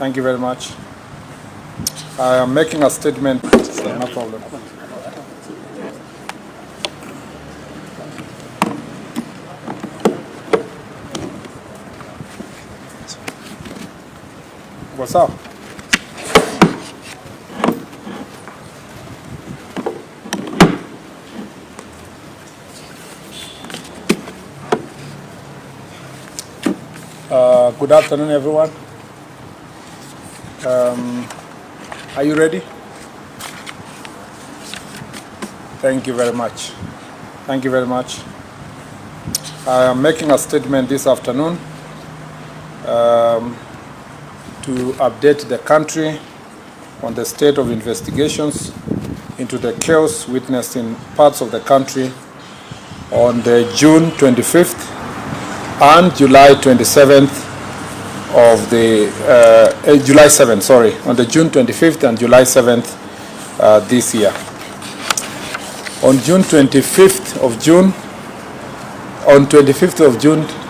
Thank you very much. I am making a statement. No problem. What's up? Good afternoon, everyone. Are you ready? Thank you very much. Thank you very much. I am making a statement this afternoon to update the country on the state of investigations into the chaos witnessed in parts of the country on the June 25th and July 27th of the July 7th, sorry, on the June 25th and July 7th this year. On 25th of June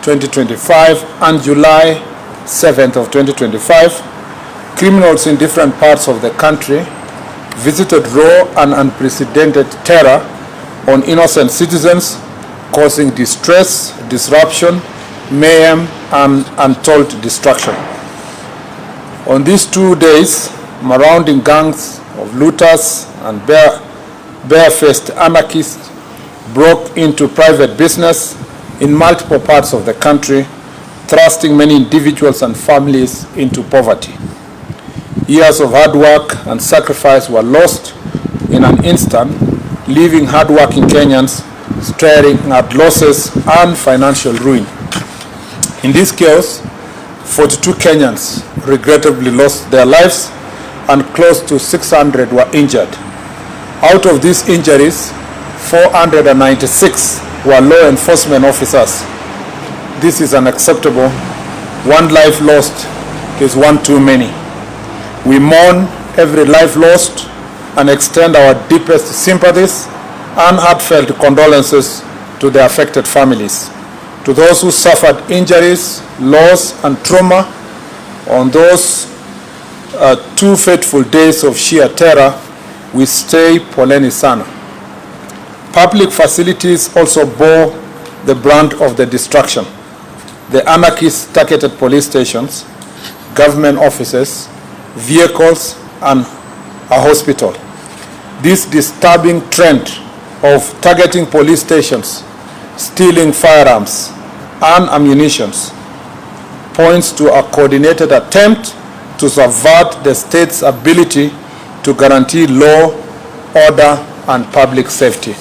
2025 and July 7th of 2025, criminals in different parts of the country visited raw and unprecedented terror on innocent citizens, causing distress, disruption, mayhem, and untold destruction. On these 2 days, marauding gangs of looters and barefaced anarchists broke into private business in multiple parts of the country, thrusting many individuals and families into poverty. Years of hard work and sacrifice were lost in an instant, leaving hard-working Kenyans staring at losses and financial ruin. In this chaos, 42 Kenyans regrettably lost their lives and close to 600 were injured. Out of these injuries, 496 were law enforcement officers. This is unacceptable. One life lost is one too many. We mourn every life lost and extend our deepest sympathies and heartfelt condolences to the affected families. To those who suffered injuries, loss, and trauma on those 2 fateful days of sheer terror, we say poleni sana. Public facilities also bore the brunt of the destruction. The anarchists targeted police stations, government offices, vehicles, and a hospital. This disturbing trend of targeting police stations, stealing firearms and ammunition, points to a coordinated attempt to subvert the state's ability to guarantee law, order, and public safety.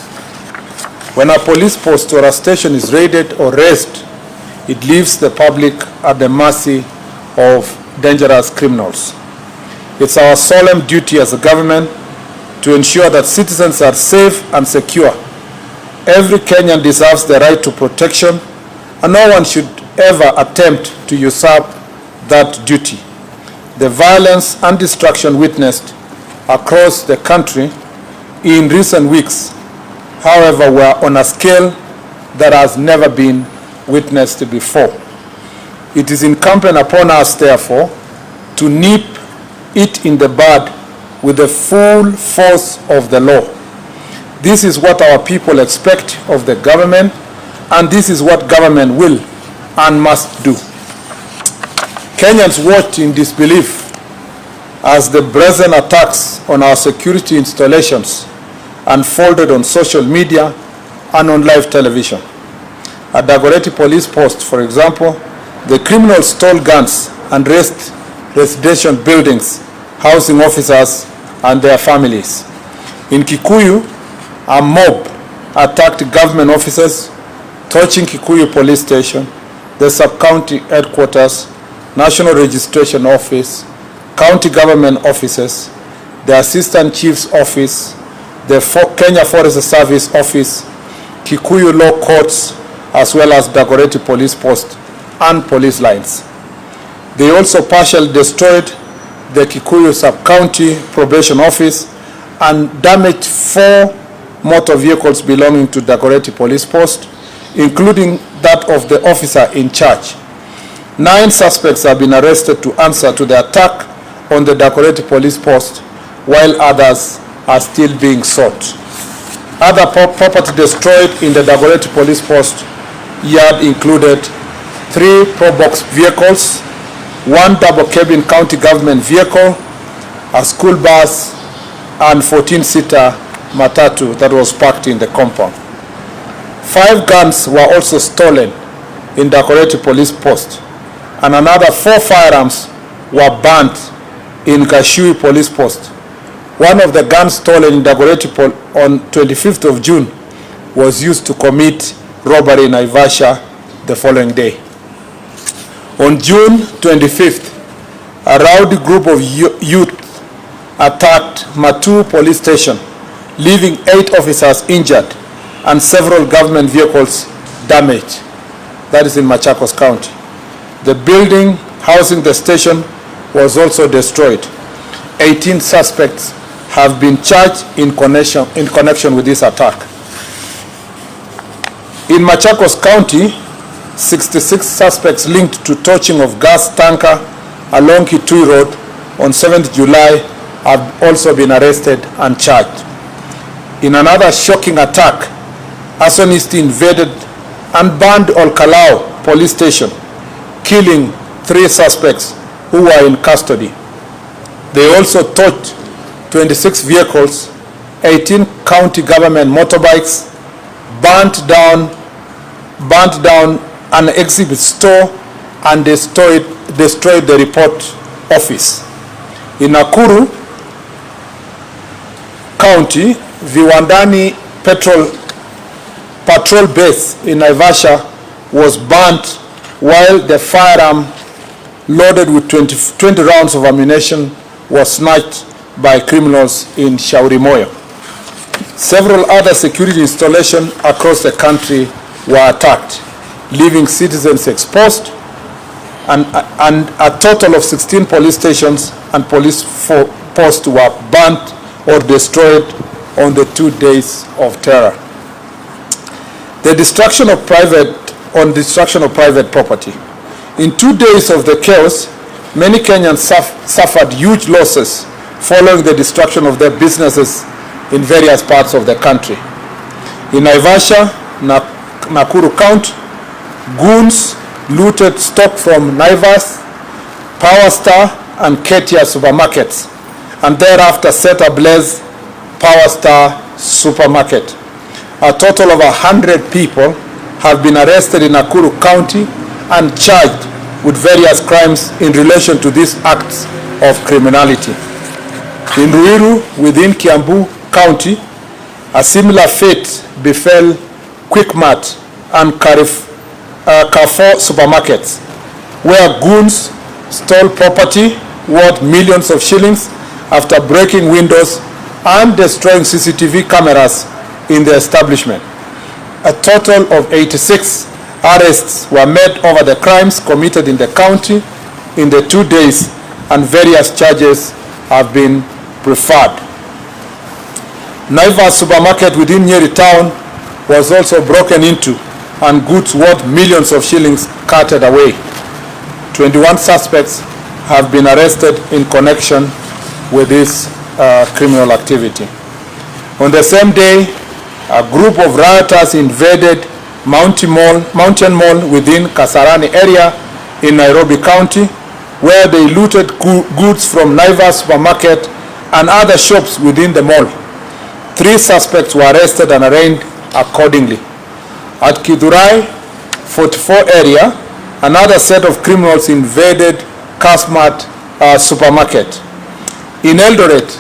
When a police post or a station is raided or razed, it leaves the public at the mercy of dangerous criminals. It's our solemn duty as a government to ensure that citizens are safe and secure. Every Kenyan deserves the right to protection, and no one should ever attempt to usurp that duty. The violence and destruction witnessed across the country in recent weeks, however, were on a scale that has never been witnessed before. It is incumbent upon us, therefore, to nip it in the bud with the full force of the law. This is what our people expect of the government, and this is what government will and must do. Kenyans watched in disbelief as the brazen attacks on our security installations unfolded on social media and on live television. At Dagoretti police post, for example, the criminals stole guns and razed residential buildings housing officers and their families. In Kikuyu, a mob attacked government offices, torching Kikuyu police station, the sub-county headquarters, national registration office, county government offices, the assistant chief's office, the Kenya Forest Service office, Kikuyu law courts, as well as Dagoretti police post and police lines. They also partially destroyed the Kikuyu sub-county probation office and damaged 4 motor vehicles belonging to Dagoretti police post, including that of the officer in charge. 9 suspects have been arrested to answer to the attack on the Dagoretti police post, while others are still being sought. Other property destroyed in the Dagoretti police post yard included 3 Probox vehicles, 1 double-cabin county government vehicle, a school bus, and 14-seater matatu that was parked in the compound. 5 guns were also stolen in Dagoretti police post, and another 4 firearms were burnt in Gashui police post. One of the guns stolen in Dagoretti on 25th of June was used to commit robbery in Naivasha the following day. On June 25th, a rowdy group of youth attacked Matu police station, leaving 8 officers injured and several government vehicles damaged. That is in Machakos County. The building housing the station was also destroyed. 18 suspects have been charged in connection with this attack. In Machakos County, 66 suspects linked to torching of gas tanker along Kitui Road on 7th July have also been arrested and charged. In another shocking attack, arsonists invaded and burned Olkalau police station, killing 3 suspects who were in custody. They also torched 26 vehicles, 18 county government motorbikes, burnt down an exhibit store, and destroyed the report office. In Nakuru County, Viwandani patrol base in Naivasha was burnt, while the firearm loaded with 20 rounds of ammunition was snatched by criminals in Shaurimoyo. Several other security installations across the country were attacked, leaving citizens exposed, and a total of 16 police stations and police posts were burnt or destroyed on the 2 days of terror. The destruction of private property. In 2 days of the chaos, many Kenyans suffered huge losses following the destruction of their businesses in various parts of the country. In Naivasha, Nakuru County, goons looted stock from Naivas, Power Star, and Ketia supermarkets, and thereafter set ablaze Power Star supermarket. A total of 100 people have been arrested in Nakuru County and charged with various crimes in relation to these acts of criminality. In Ruiru, within Kiambu County, a similar fate befell Quickmart and Carrefour supermarkets, where goons stole property worth millions of shillings after breaking windows and destroying CCTV cameras in the establishment. A total of 86 arrests were made over the crimes committed in the county in the 2 days, and various charges have been preferred. Naivas supermarket within Nyeri town was also broken into and goods worth millions of shillings carted away. 21 suspects have been arrested in connection with this criminal activity. On the same day, a group of rioters invaded Mountain Mall within Kasarani area in Nairobi County, where they looted goods from Naivas supermarket and other shops within the mall. 3 suspects were arrested and arraigned accordingly. At Kidurai 44 area, another set of criminals invaded Kasmart supermarket. In Eldoret,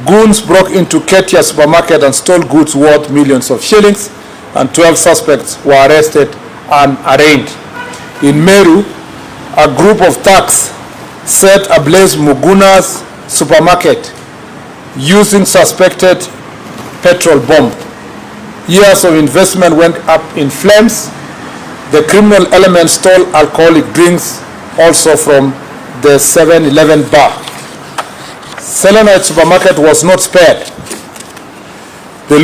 goons broke into Ketia supermarket and stole goods worth millions of shillings, and 12 suspects were arrested and arraigned. In Meru, a group of thugs set ablaze Muguna's supermarket using suspected petrol bomb. Years of investment went up in flames. The criminal elements stole alcoholic drinks also from the 7-Eleven bar. Selenite supermarket was not spared in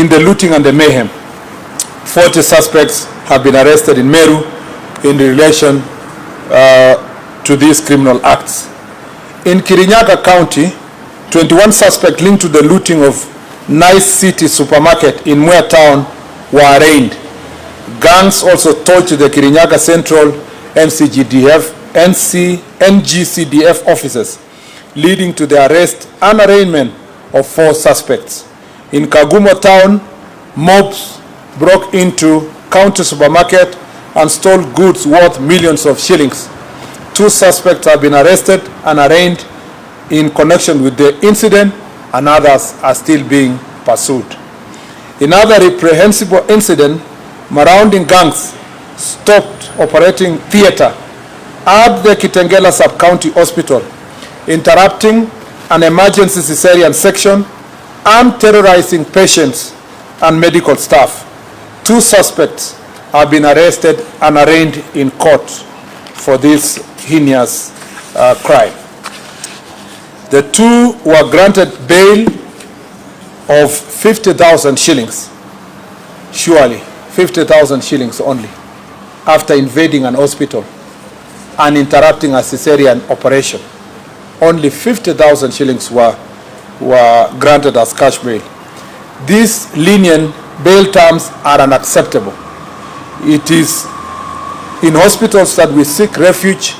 the looting and the mayhem. 40 suspects have been arrested in Meru, in relation to these criminal acts. In Kirinyaga County, 21 suspects linked to the looting of Nice City supermarket in Mwea town were arraigned. Gangs also torched the Kirinyaga Central NGCDF offices, leading to the arrest and arraignment of 4 suspects. In Kagumo town, mobs broke into county supermarket and stole goods worth millions of shillings. 2 suspects have been arrested and arraigned in connection with the incident, and others are still being pursued. In other reprehensible incident, marauding gangs stopped operating theater at the Kitengela Sub-County Hospital, interrupting an emergency cesarean section and terrorizing patients and medical staff. 2 suspects have been arrested and arraigned in court for this heinous crime. The 2 were granted bail of 50,000 shillings, surely 50,000 shillings only, after invading an hospital and interrupting a cesarean operation. Only 50,000 shillings were granted as cash bail. These lenient bail terms are unacceptable. It is in hospitals that we seek refuge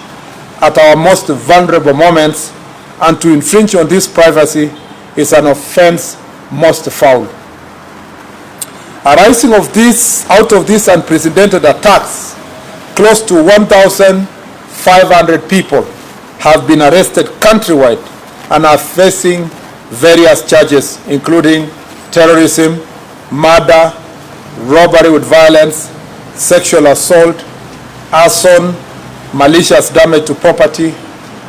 at our most vulnerable moments, and to infringe on this privacy is an offense most foul. Arising out of these unprecedented attacks, close to 1,500 people have been arrested countrywide and are facing various charges, including terrorism, murder, robbery with violence, sexual assault, arson, malicious damage to property,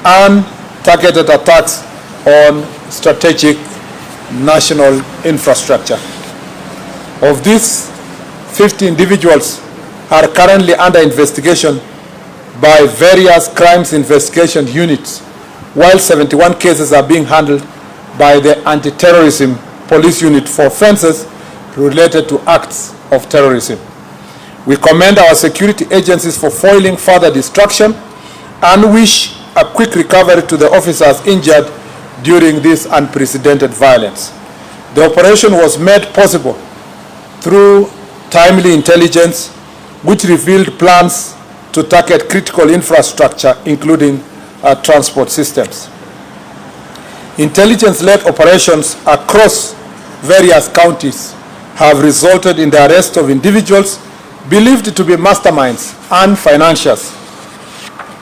and targeted attacks on strategic national infrastructure. Of these, 50 individuals are currently under investigation by various crimes investigation units, while 71 cases are being handled by the anti-terrorism police unit for offenses related to acts of terrorism. We commend our security agencies for foiling further destruction and wish a quick recovery to the officers injured during this unprecedented violence. The operation was made possible through timely intelligence, which revealed plans to target critical infrastructure, including transport systems. Intelligence-led operations across various counties have resulted in the arrest of individuals believed to be masterminds and financiers,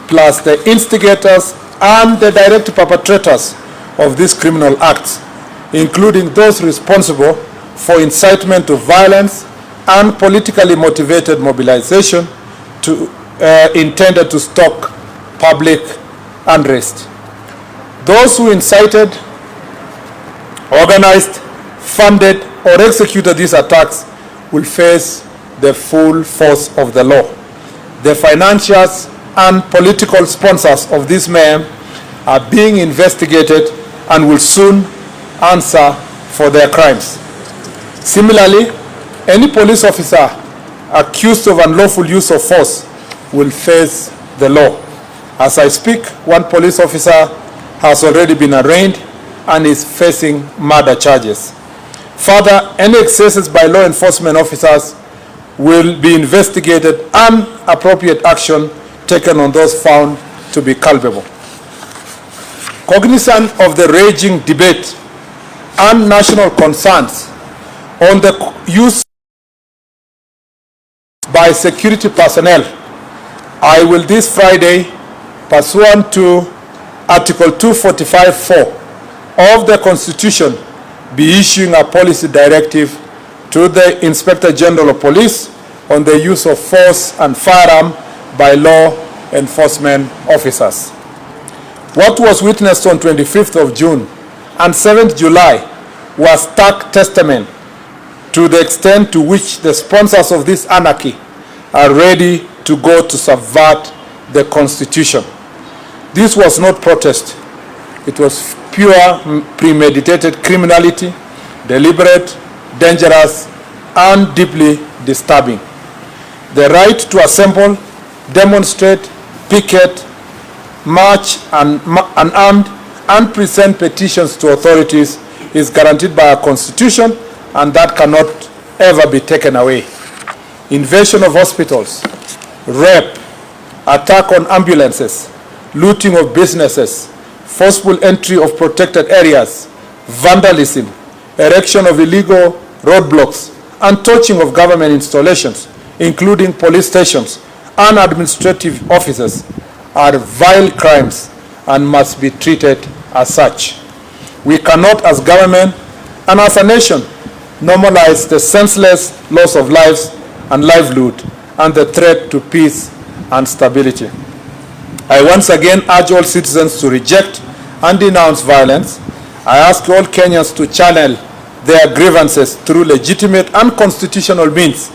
plus the instigators and the direct perpetrators of these criminal acts, including those responsible for incitement to violence and politically motivated mobilization intended to stoke public unrest. Those who incited, organized, funded, or executed these attacks will face the full force of the law. The financiers and political sponsors of this mayhem are being investigated and will soon answer for their crimes. Similarly, any police officer accused of unlawful use of force will face the law. As I speak, one police officer has already been arraigned and is facing murder charges. Further, any excesses by law enforcement officers will be investigated and appropriate action taken on those found to be culpable. Cognizant of the raging debate and national concerns on the use by security personnel, I will this Friday, pursuant to Article 245(4) of the Constitution, be issuing a policy directive to the Inspector General of Police on the use of force and firearm by law enforcement officers. What was witnessed on 25th of June and 7th July was stark testament to the extent to which the sponsors of this anarchy are ready to go to subvert the Constitution. This was not protest. It was pure premeditated criminality, deliberate, dangerous, and deeply disturbing. The right to assemble, demonstrate, picket, march unarmed, and present petitions to authorities is guaranteed by our Constitution, and that cannot ever be taken away. Invasion of hospitals, rape, attack on ambulances, looting of businesses, forceful entry of protected areas, vandalism, erection of illegal roadblocks, and torching of government installations, including police stations and administrative offices, are vile crimes and must be treated as such. We cannot, as government and as a nation, normalize the senseless loss of lives and livelihood and the threat to peace and stability. I once again urge all citizens to reject and denounce violence. I ask all Kenyans to channel their grievances through legitimate and constitutional means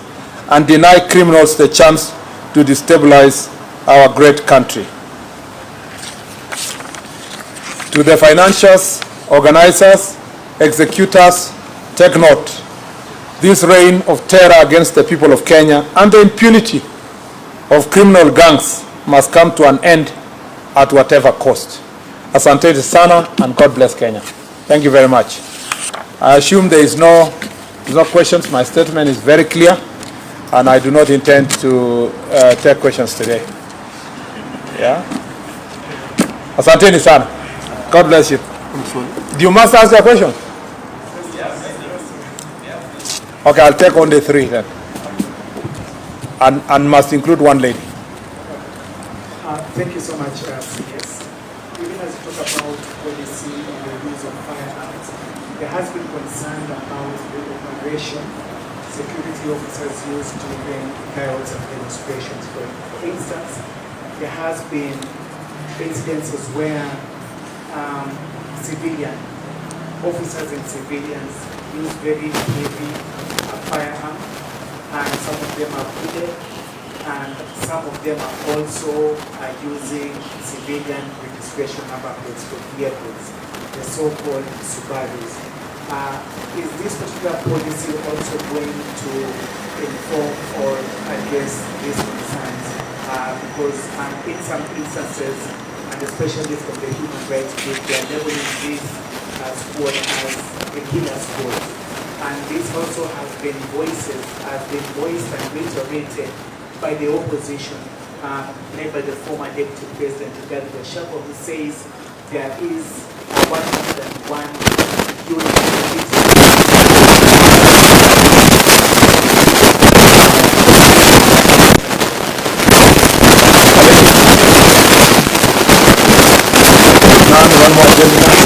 and deny criminals the chance to destabilize our great country. To the financiers, organizers, executors, take note. This reign of terror against the people of Kenya and the impunity of criminal gangs must come to an end at whatever cost. Asante sana, and God bless Kenya. Thank you very much. I assume there is no questions. My statement is very clear, and I do not intend to take questions today. Yeah? Asante sana. God bless you. Do you must ask a question? Okay, I'll take only 3 then. And must include one lady. Thank you so much, CS. Even as you talk about policy on the use of firearms, there has been concern about the operation security officers use during riots and demonstrations. For instance, there has been incidences where civilian officers and civilians use very heavy firearm, and some of them are wounded, and some of them are also using civilian registration number plates for vehicles, the so-called Subarus. Is this particular policy also going to inform or address these concerns? Because in some instances, and especially from the human rights group, they are labeling this squad as a killer squad. And this also has been voiced and reiterated by the opposition, led by the former Deputy President Gachagua, who says there is 101 units. One more gentleman.